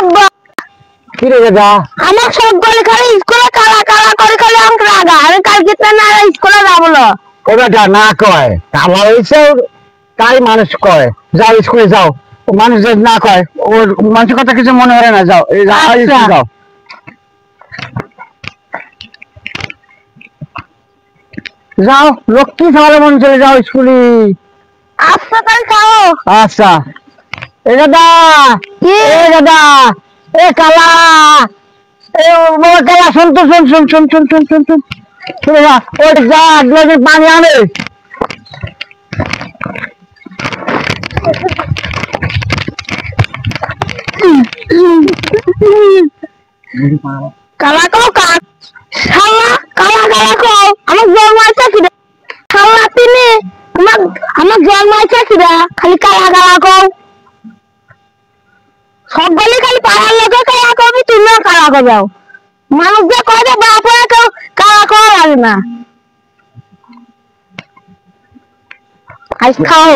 আব্বা কি রে দাদা আমার সব গলি খালি স্কুলে কালা কালা করে খালি আমাকে রাগা আমি কালকে না স্কুলে যাবো না ও বেটা না কয় কালা হয়েছে তাই মানুষ কয় যাও স্কুলে যাও মানুষ যদি না কয় ওর মানুষের কথা কিছু মনে হয় না যাও এই স্কুলে যাও যাও লক্ষ্মী সকালে মন চলে যাও স্কুলে আচ্ছা তাই খাও আচ্ছা এ দাদা এ কালা এ বাবা কালা শুন তো শুন ওই যা গ্লাসে পানি আনে কালা খাও কাক শালা কালা কালা খাও আমার জন্মাইছে কিরা শালা তিনি আমার জন্মাইছে কিরা খালি কালা কালা খাও সব গলি খালি পাড়ার লোকে কালা করবি তুমিও কালা করবাও মানুষ যে কয় যে বাপরা কেউ কালা করা লাগে না আজ খাও